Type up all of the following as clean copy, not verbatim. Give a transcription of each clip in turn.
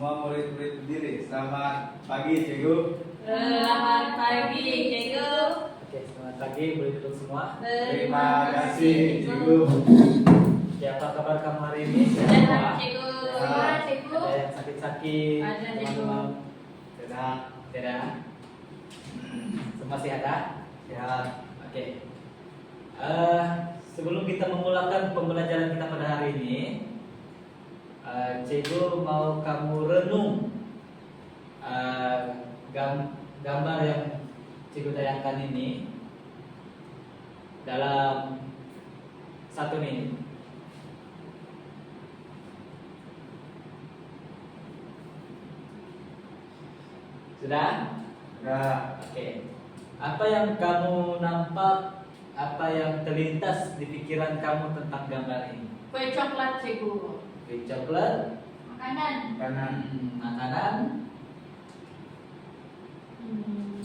semua murid-murid berdiri. Selamat pagi, Cikgu. Selamat pagi, Cikgu. Oke, selamat pagi, boleh duduk semua. Terima kasih, Cikgu. Oke, apa kabar kamu hari ini? Sehat, Cikgu. Sehat, Cikgu. Ada yang sakit-sakit? Ada, Cikgu. Teman-teman? Tidak. Tidak. Semua sehat? Ah? Sehat. Oke. Sebelum kita memulakan pembelajaran kita pada hari ini, Cikgu mau kamu renung gambar yang Cikgu tayangkan ini dalam 1 menit. Sudah? Sudah. Oke. Apa yang kamu nampak, apa yang terlintas di pikiran kamu tentang gambar ini? Kue coklat, Cikgu. Kue coklat, Makanan. Kanan. makanan,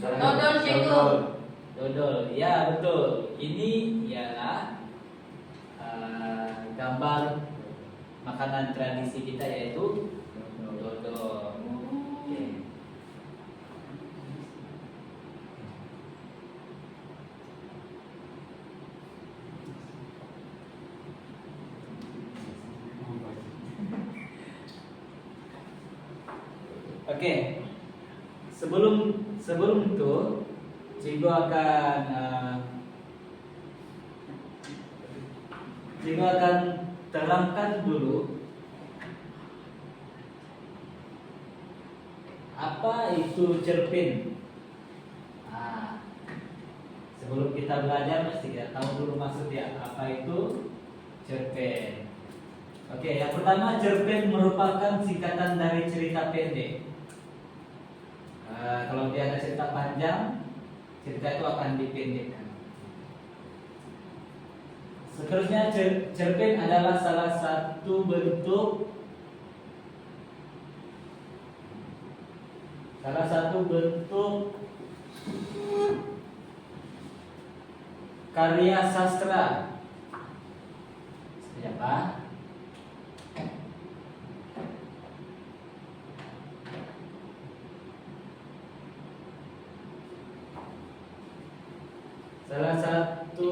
Dodol, Cikgu. dodol. Ya, betul. Ini ialah gambar makanan tradisi kita, yaitu dodol. Oke. Oke. Sebelum itu, Cikgu akan terangkan dulu apa itu cerpen. Sebelum kita belajar mesti kita tahu dulu maksudnya apa itu cerpen. Oke, yang pertama, cerpen merupakan singkatan dari cerita pendek. Kalau dia ada cerita panjang, cerita itu akan dipendekkan. Seterusnya, cerpen adalah salah satu bentuk karya sastra. Seperti apa? Salah satu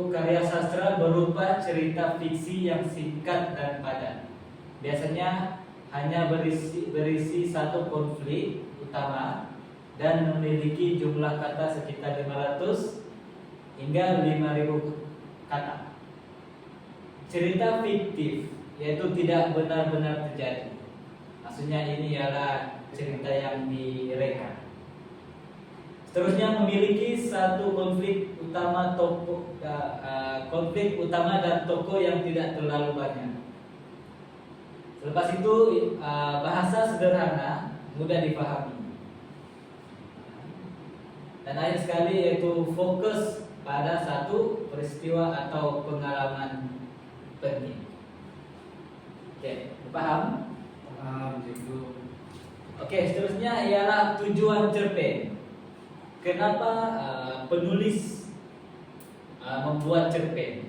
karya sastra berupa cerita fiksi yang singkat dan padat. Biasanya hanya berisi satu konflik utama dan memiliki jumlah kata sekitar 500 hingga 5.000 kata. Cerita fiktif, yaitu tidak benar-benar terjadi. Maksudnya ini ialah cerita yang direka. Seterusnya, memiliki satu konflik utama dan tokoh yang tidak terlalu banyak. Selepas itu, bahasa sederhana, mudah dipahami. Dan akhir sekali, yaitu fokus pada satu peristiwa atau pengalaman penting. Oke, paham? Paham, Cikgu. Oke, seterusnya ialah tujuan cerpen. Kenapa penulis membuat cerpen?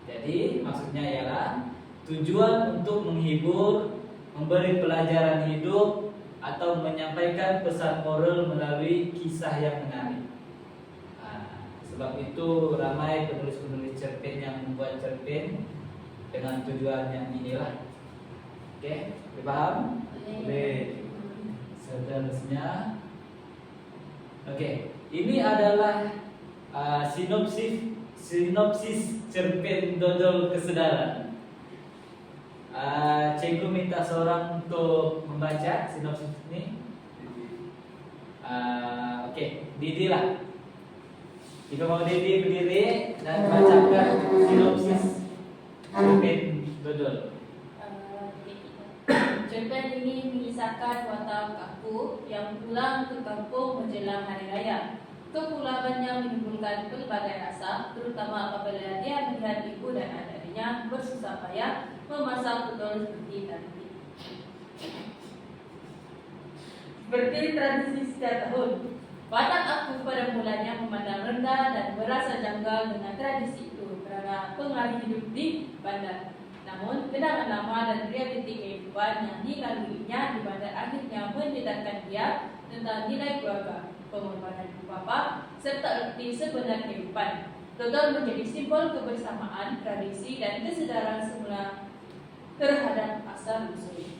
Jadi maksudnya ialah tujuan untuk menghibur, memberi pelajaran hidup, atau menyampaikan pesan moral melalui kisah yang menarik. Sebab itu ramai penulis-penulis cerpen yang membuat cerpen dengan tujuan yang inilah. Oke, dipaham? Boleh. Seterusnya, oke, ini adalah sinopsis cerpen Dodol Kesedaran. Cikgu minta seorang untuk membaca sinopsis ini. Oke, Didi lah. Jika mau Didi berdiri dan bacakan sinopsis cerpen Dodol. Cerpen ini mengisahkan watak Kaku yang pulang ke kampung menjelang hari raya. Kepulangannya menimbulkan pelbagai rasa, terutama apabila dia melihat ibu dan adiknya bersusah payah memasak dodol seperti tadi. Seperti tradisi setiap tahun, watak Aku pada mulanya memandang rendah dan merasa janggal dengan tradisi itu karena pengalih hidup di bandar. Namun, kenangan lama dan realiti kehidupan yang dilaluinya di pada akhirnya menyedarkan dia tentang nilai keluarga, pengorbanan ibu bapa, serta arti sebenar kehidupan. Dodol menjadi simbol kebersamaan, tradisi, dan kesadaran semula terhadap asal usul.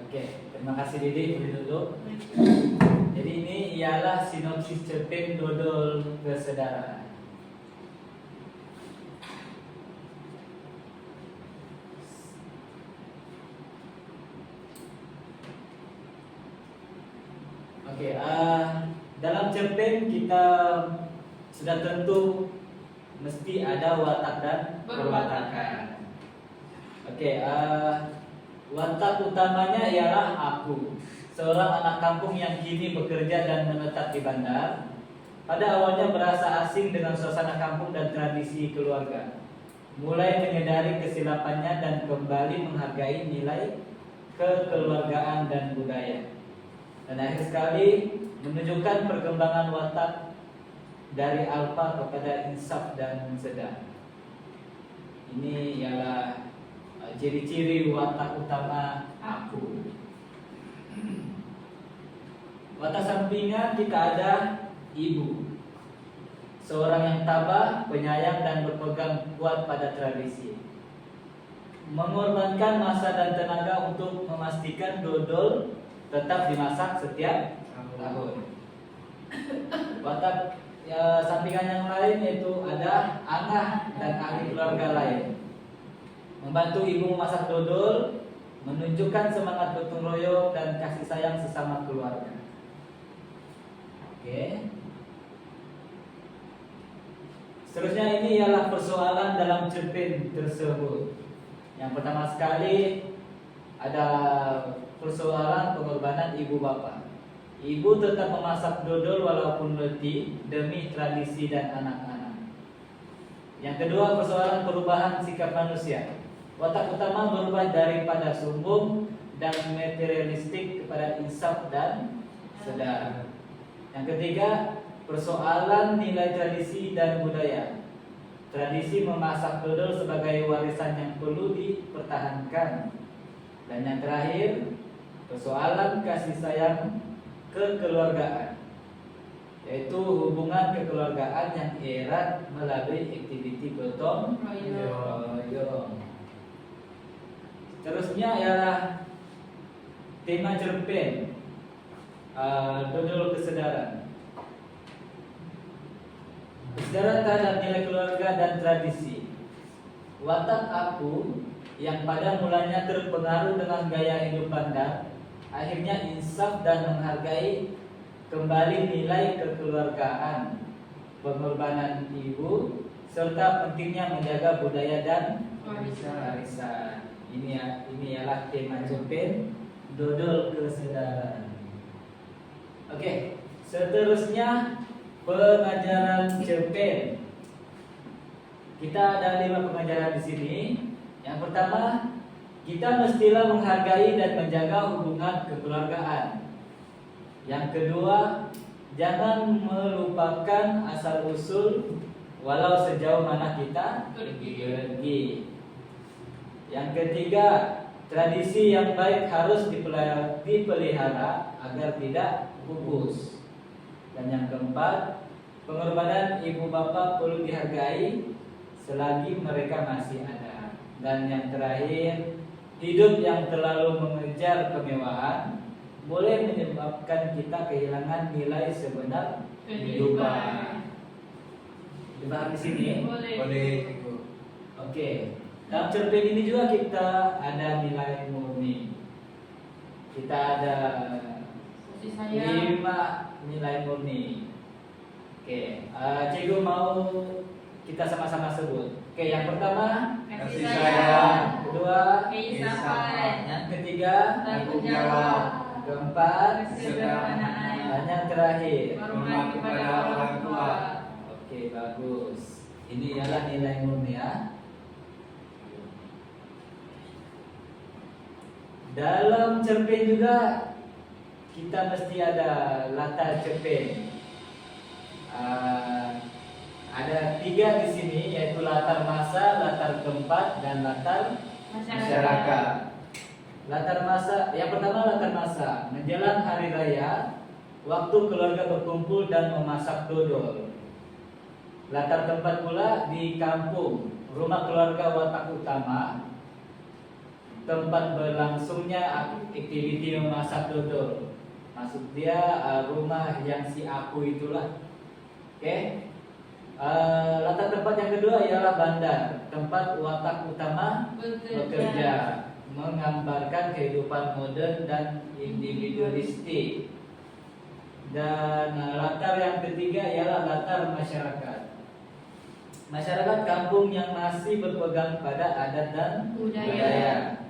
Oke, terima kasih Didi, boleh duduk. Jadi ini ialah sinopsis cerpen Dodol Kesedaran. Oke, dalam cerpen kita sudah tentu mesti ada watak dan perwatakan. Oke, watak utamanya ialah aku, seorang anak kampung yang kini bekerja dan menetap di bandar. Pada awalnya merasa asing dengan suasana kampung dan tradisi keluarga, mulai menyadari kesilapannya dan kembali menghargai nilai kekeluargaan dan budaya. Dan akhir sekali menunjukkan perkembangan watak dari alfa kepada insaf dan sedar. Ini ialah ciri-ciri watak utama aku. Watak sampingan kita ada ibu, seorang yang tabah, penyayang dan berpegang kuat pada tradisi, mengorbankan masa dan tenaga untuk memastikan dodol tetap dimasak setiap tahun. Watak sampingan yang lain yaitu ada anak dan ahli keluarga lain, membantu ibu memasak dodol, menunjukkan semangat gotong royong dan kasih sayang sesama keluarga. Oke. Seterusnya ini ialah persoalan dalam cerpen tersebut. Yang pertama sekali ada persoalan pengorbanan ibu bapa. Ibu tetap memasak dodol walaupun letih demi tradisi dan anak-anak. Yang kedua, persoalan perubahan sikap manusia. Watak utama berubah daripada sombong dan materialistik kepada insaf dan sedar. Yang ketiga, persoalan nilai tradisi dan budaya. Tradisi memasak dodol sebagai warisan yang perlu dipertahankan. Dan yang terakhir, persoalan kasih sayang kekeluargaan, yaitu hubungan kekeluargaan yang erat melalui aktiviti gotong royong. Seterusnya ialah tema cerpen Dodol Kesedaran. Kesadaran terhadap nilai keluarga dan tradisi. Watak aku yang pada mulanya terpengaruh dengan gaya hidup bandar, akhirnya insaf dan menghargai kembali nilai kekeluargaan, pengorbanan ibu, serta pentingnya menjaga budaya dan warisan. Ini ialah tema cerpen Dodol Kesedaran. Oke, seterusnya pengajaran cerpen. Kita ada 5 pengajaran di sini. Yang pertama, kita mestilah menghargai dan menjaga hubungan kekeluargaan. Yang kedua, jangan melupakan asal usul walau sejauh mana kita pergi. Yang ketiga, tradisi yang baik harus dipelihara agar tidak pupus. Dan yang keempat, pengorbanan ibu bapak perlu dihargai selagi mereka masih ada. Dan yang terakhir, hidup yang terlalu mengejar kemewahan boleh menyebabkan kita kehilangan nilai sebenar kehidupan. Dibahas di sini? Boleh. Oke. Dalam cerpen ini juga kita ada nilai murni. Kita ada 5 nilai murni. Oke, Cikgu mau kita sama-sama sebut. Oke, yang pertama Kasih sayang. kedua Keinsafan. yang ketiga Tanggung jawab. keempat Kesederhanaan. dan yang terakhir Hormat kepada orang tua. Oke, bagus. Ini ialah nilai murni ya. Dalam cerpen juga kita mesti ada latar cerpen. Ada 3 di sini, yaitu latar masa, latar tempat, dan latar Masyarakat. Latar masa, yang pertama latar masa, menjelang hari raya, waktu keluarga berkumpul dan memasak dodol. Latar tempat pula di kampung, rumah keluarga watak utama, tempat berlangsungnya aktiviti memasak dodol. Maksud dia rumah yang si aku itulah. Oke. Latar tempat yang kedua ialah bandar, tempat watak utama bekerja, menggambarkan kehidupan modern dan individualistik. Dan latar yang ketiga ialah latar masyarakat. Masyarakat kampung yang masih berpegang pada adat dan budaya.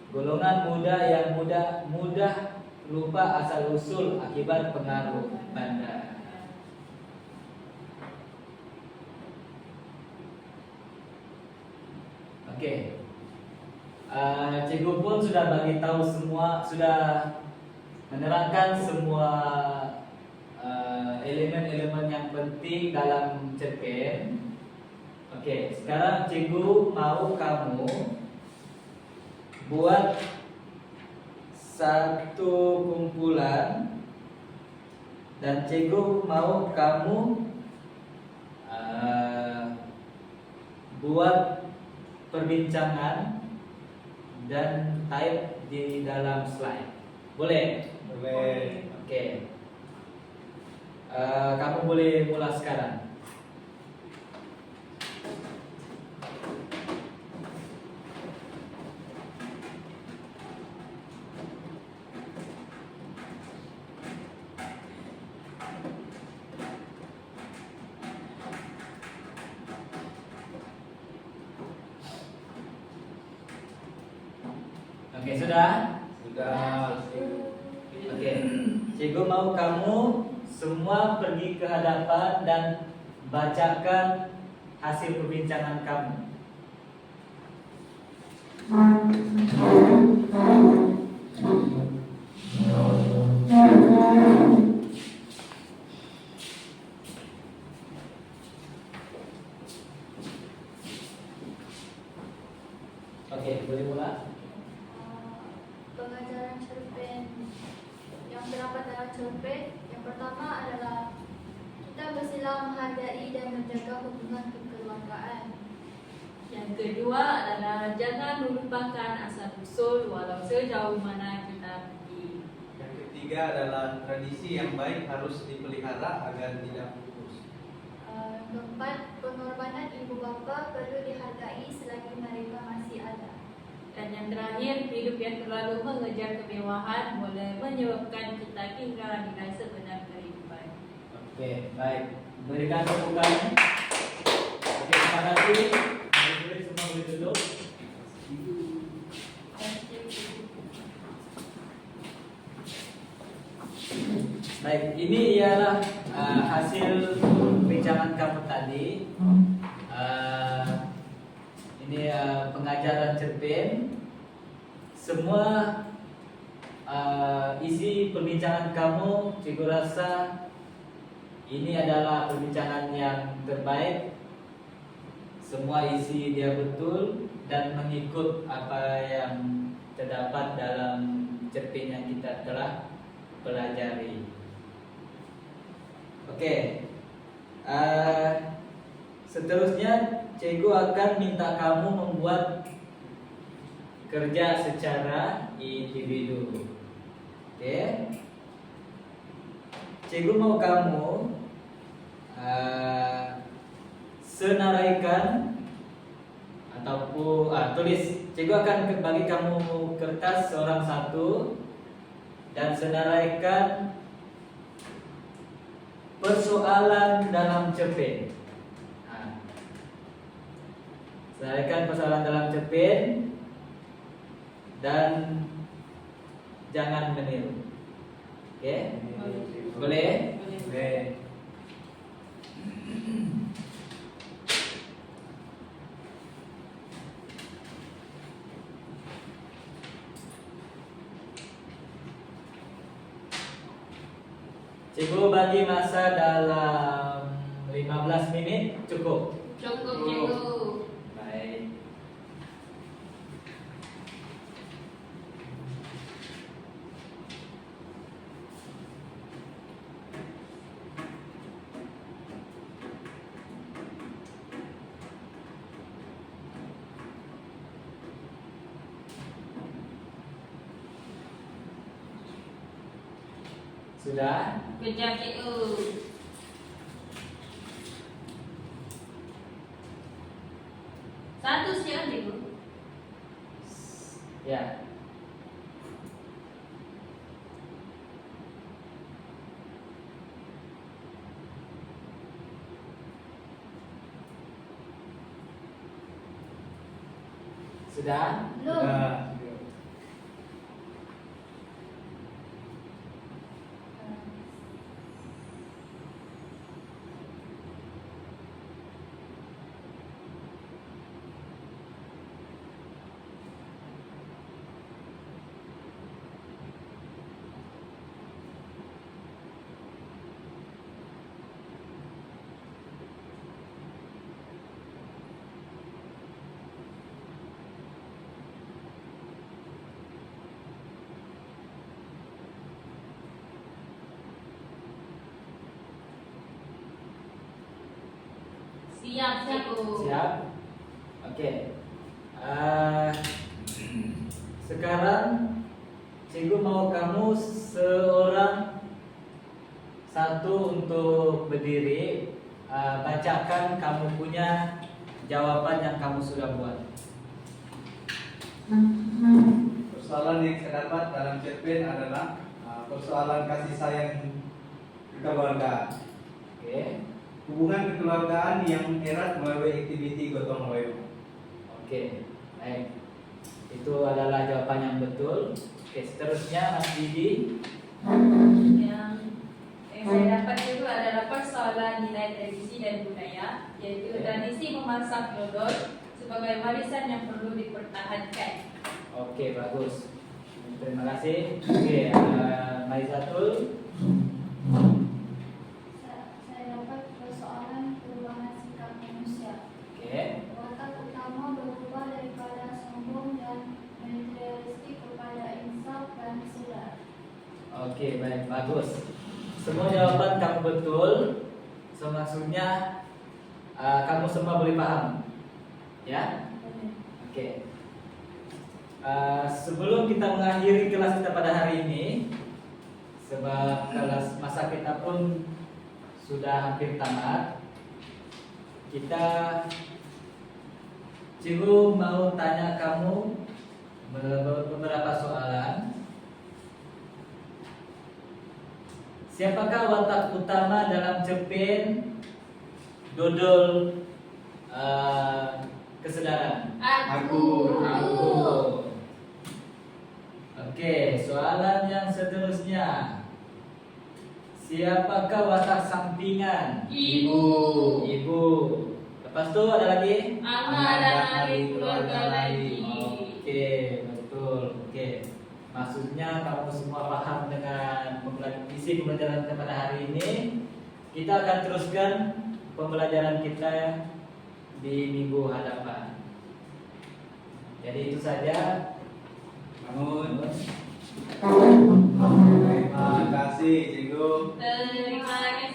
Golongan muda yang mudah lupa asal usul akibat pengaruh bandar. Oke. Cikgu pun sudah bagi tahu semua, sudah menerangkan semua elemen-elemen yang penting dalam cerpen. Oke, sekarang cikgu mau kamu buat satu kumpulan dan cikgu mau kamu buat perbincangan dan type di dalam slide. Boleh? Boleh. Oke. Kamu boleh mulai sekarang. Oke, sudah? Sudah. Oke. Cikgu mau kamu semua pergi ke hadapan dan bacakan hasil perbincangan kamu. Oke, boleh mulai. Pengajaran cerpen yang terdapat dalam cerpen yang pertama adalah kita mestilah menghargai dan menjaga hubungan kekeluargaan. Yang kedua adalah jangan melupakan asal usul walau sejauh mana kita pergi. Yang ketiga adalah tradisi yang baik harus dipelihara agar tidak putus. Keempat, pengorbanan ibu bapa perlu dihargai selagi mereka masih ada. Dan yang terakhir, hidup yang terlalu mengejar kemewahan boleh menyebabkan kita kehilangan nilai sebenar kehidupan. Oke, baik. Berikan tepukan. Oke, terima kasih. Murid-murid semua boleh duduk. Baik, ini ialah hasil perbincangan kamu tadi. Ini pengajaran cerpen. Semua isi perbincangan kamu, cikgu rasa ini adalah perbincangan yang terbaik. Semua isi dia betul dan mengikut apa yang terdapat dalam cerpen yang kita telah pelajari. Oke. Seterusnya cikgu akan minta kamu membuat kerja secara individu. Oke. Cikgu mau kamu senaraikan ataupun tulis. Cikgu akan bagi kamu kertas seorang satu dan senaraikan persoalan dalam cerpen. Senaraikan persoalan dalam cerpen dan jangan meniru. Oke? Boleh? Boleh. Cikgu bagi masa dalam 15 15 menit cukup. Cukup cikgu. Baik. Sudah? Kerja cikgu. Satu siang cikgu. Ya. Sudah? Belum. Nah, Siap cikgu. Siap? Oke. Sekarang cikgu mau kamu seorang satu untuk berdiri, bacakan kamu punya jawaban yang kamu sudah buat. persoalan yang saya dapat dalam cerpen adalah persoalan kasih sayang kekeluargaan. Oke. Hubungan kekeluargaan yang erat melalui aktiviti gotong royong. Oke. Baik. Itu adalah jawaban yang betul. Oke, seterusnya Mas Didi. Yang saya dapat itu adalah persoalan nilai tradisi dan budaya, yaitu tradisi memasak dodol sebagai warisan yang perlu dipertahankan. Oke, bagus. Terima kasih. Oke, Maizatul. Saya dapat persoalan perubahan sikap manusia. Oke. Watak utama berubah daripada sombong dan materialistik kepada insaf dan sedar. Oke, baik, bagus. Semua jawaban kamu betul. So, maksudnya kamu semua boleh paham, ya? Oke. Sebelum kita mengakhiri kelas kita pada hari ini, sebab kelas masa kita pun sudah hampir tamat, kita cikgu mau tanya kamu beberapa soalan. Siapakah watak utama dalam cerpen dodol kesedaran? Aku. Oke, soalan yang seterusnya. Siapakah watak sampingan? Ibu. Ibu. Lepas itu ada lagi? Anak dan adik keluarga lagi. Oke, betul. Oke. Maksudnya kamu semua paham dengan isi pembelajaran kita pada hari ini. Kita akan teruskan pembelajaran kita di minggu hadapan. Jadi itu saja. Namun, terima kasih cikgu. Terima kasih.